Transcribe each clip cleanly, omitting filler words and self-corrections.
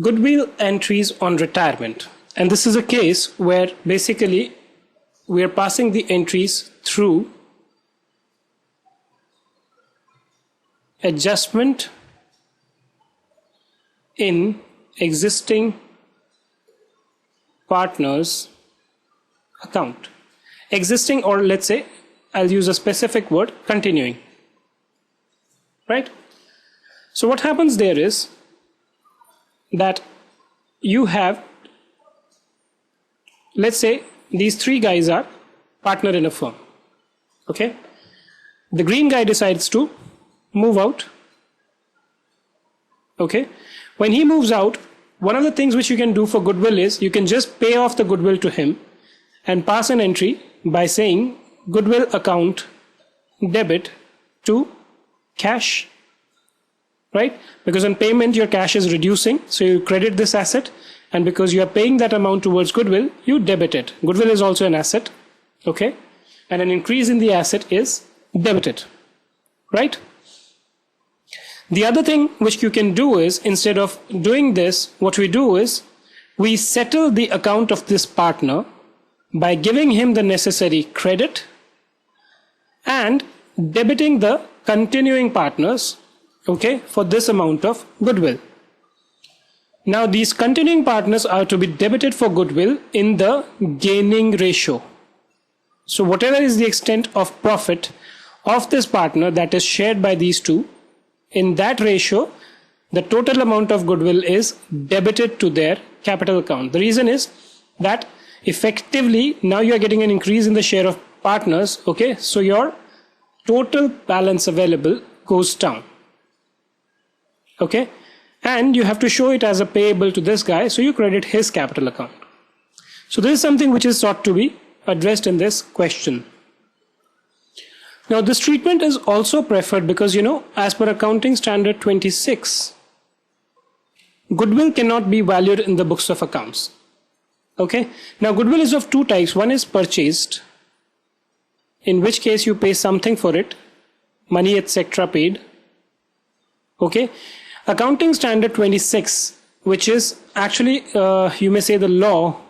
goodwill entries on retirement. And this is a case where basically we are passing the entries through adjustment in existing partners account. Existing, or let's say I'll use a specific word, continuing. Right? So what happens there is that you have, let's say these three guys are partner in a firm. Okay? The green guy decides to move out. Okay? When he moves out, one of the things which you can do for goodwill is you can just pay off the goodwill to him and pass an entry by saying goodwill account debit to cash, right? Because on payment your cash is reducing, so you credit this asset, and because you are paying that amount towards goodwill, you debit it. Goodwill is also an asset, okay? And an increase in the asset is debited, right? The other thing which you can do is, instead of doing this, what we do is we settle the account of this partner by giving him the necessary credit and debiting the continuing partners, okay, for this amount of goodwill. Now these continuing partners are to be debited for goodwill in the gaining ratio. So whatever is the extent of profit of this partner that is shared by these two, in that ratio the total amount of goodwill is debited to their capital account. The reason is that effectively now you are getting an increase in the share of partners, okay, so your total balance available goes down, okay, and you have to show it as a payable to this guy, so you credit his capital account. So this is something which is sought to be addressed in this question. Now this treatment is also preferred because, you know, as per accounting standard 26, goodwill cannot be valued in the books of accounts. Okay, now goodwill is of two types. One is purchased, in which case you pay something for it, money etc. paid. Okay, accounting standard 26, which is actually you may say the law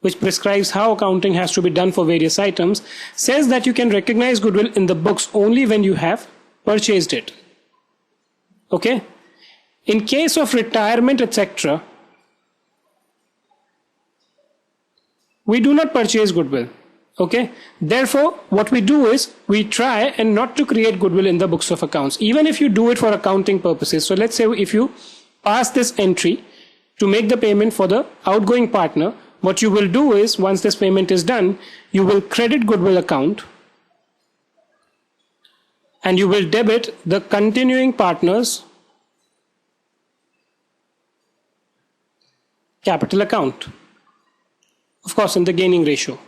which prescribes how accounting has to be done for various items, says that you can recognize goodwill in the books only when you have purchased it. Okay, in case of retirement etc., we do not purchase goodwill. Okay, therefore what we do is we try and not to create goodwill in the books of accounts, even if you do it for accounting purposes. So let's say if you pass this entry to make the payment for the outgoing partner, what you will do is, once this payment is done, you will credit goodwill account and you will debit the continuing partner's capital account, of course in the gaining ratio.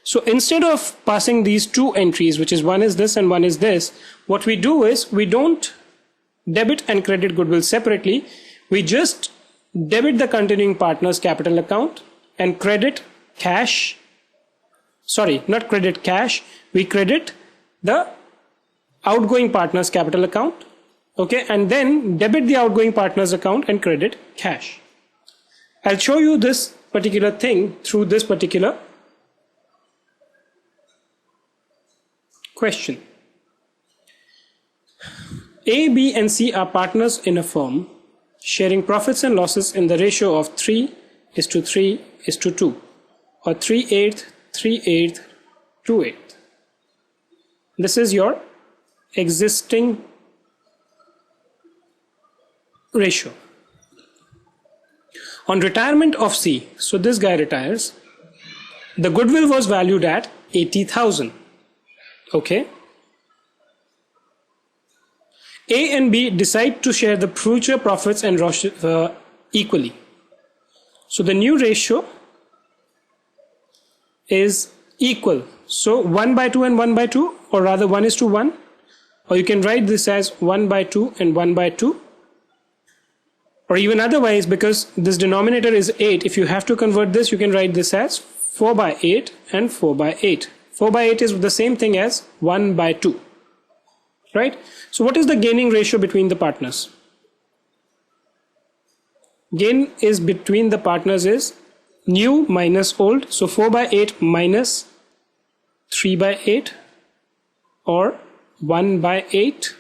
So instead of passing these two entries, which is one is this and one is this, what we do is we don't debit and credit goodwill separately. We just debit the continuing partner's capital account and credit cash, sorry, not credit cash, we credit the outgoing partner's capital account, okay, and then debit the outgoing partner's account and credit cash. I'll show you this particular thing through this particular question. A, B and C are partners in a firm sharing profits and losses in the ratio of 3:3:2 or 3/8, 3/8, 2/8. This is your existing ratio. On retirement of C, so this guy retires, the goodwill was valued at 80,000. Okay. A and B decide to share the future profits and equally. So the new ratio is equal. So 1/2 and 1/2, or rather 1:1, or you can write this as 1/2 and 1/2, or even otherwise, because this denominator is 8, if you have to convert this, you can write this as 4/8 and 4/8. 4/8 is the same thing as 1/2. Right? So what is the gaining ratio between the partners? gain is between the partners is new minus old. So 4 by 8 minus 3 by 8 or 1 by 8.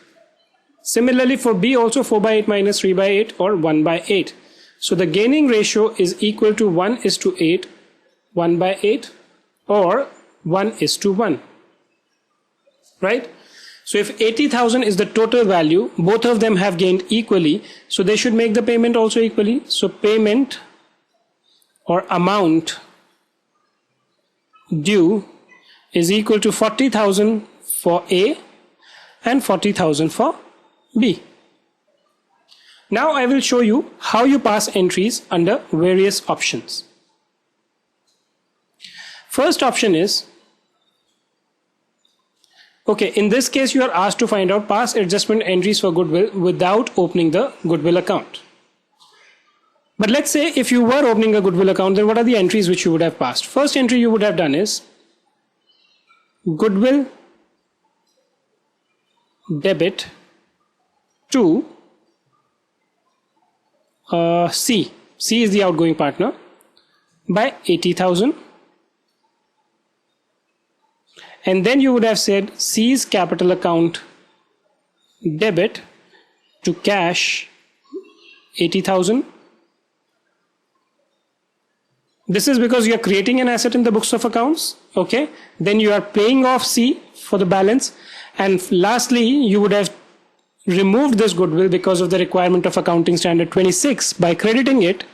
Similarly for B also 4 by 8 minus 3 by 8 or 1 by 8. So the gaining ratio is equal to 1:8, 1 by 8 or 1:1. Right? So if 80,000 is the total value, both of them have gained equally, so they should make the payment also equally. So payment or amount due is equal to 40,000 for A and 40,000 for B. Now I will show you how you pass entries under various options. First option is, okay, in this case you are asked to find out pass adjustment entries for goodwill without opening the goodwill account. But let's say if you were opening a goodwill account, then what are the entries which you would have passed? First entry you would have done is goodwill debit to C. C is the outgoing partner by 80,000. And then you would have said C's capital account debit to cash 80,000. This is because you are creating an asset in the books of accounts. Okay. Then you are paying off C for the balance. And lastly, you would have removed this goodwill because of the requirement of accounting standard 26 by crediting it.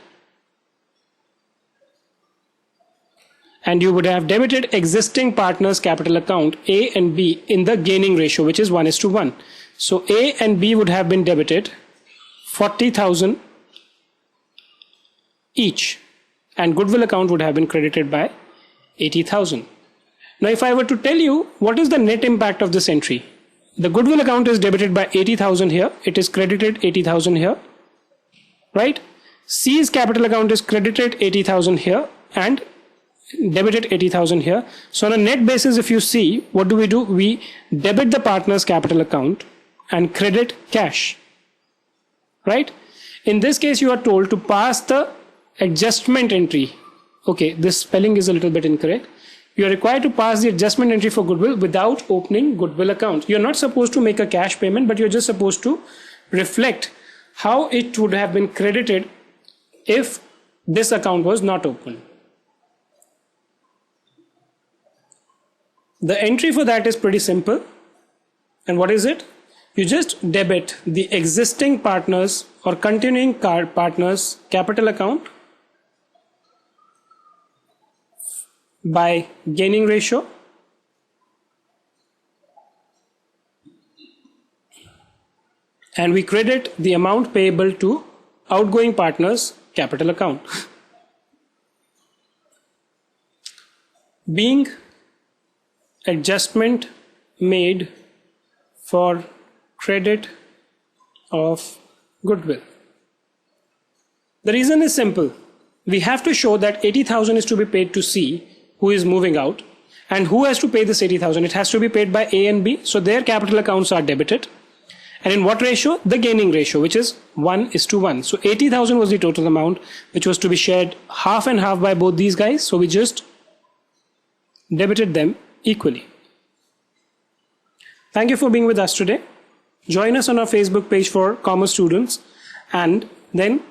And you would have debited existing partners capital account A and B in the gaining ratio, which is 1:1. So A and B would have been debited 40,000 each, and goodwill account would have been credited by 80,000. Now if I were to tell you what is the net impact of this entry, the goodwill account is debited by 80,000 here, it is credited 80,000 here, right? C's capital account is credited 80,000 here and debited 80,000 here. So on a net basis, if you see, what do? We debit the partner's capital account and credit cash, right? In this case, you are told to pass the adjustment entry. Okay, this spelling is a little bit incorrect. You are required to pass the adjustment entry for goodwill without opening goodwill account. You're not supposed to make a cash payment, but you're just supposed to reflect how it would have been credited if this account was not open. The entry for that is pretty simple. And what is it? You just debit the existing partners or continuing partners capital account by gaining ratio and we credit the amount payable to outgoing partners capital account. Being adjustment made for credit of goodwill. The reason is simple. We have to show that 80,000 is to be paid to C, who is moving out, and who has to pay this 80,000? It has to be paid by A and B, so their capital accounts are debited. And in what ratio? The gaining ratio, which is 1:1. So 80,000 was the total amount which was to be shared half and half by both these guys, so we just debited them equally. Thank you for being with us today. Join us on our Facebook page for commerce students, and then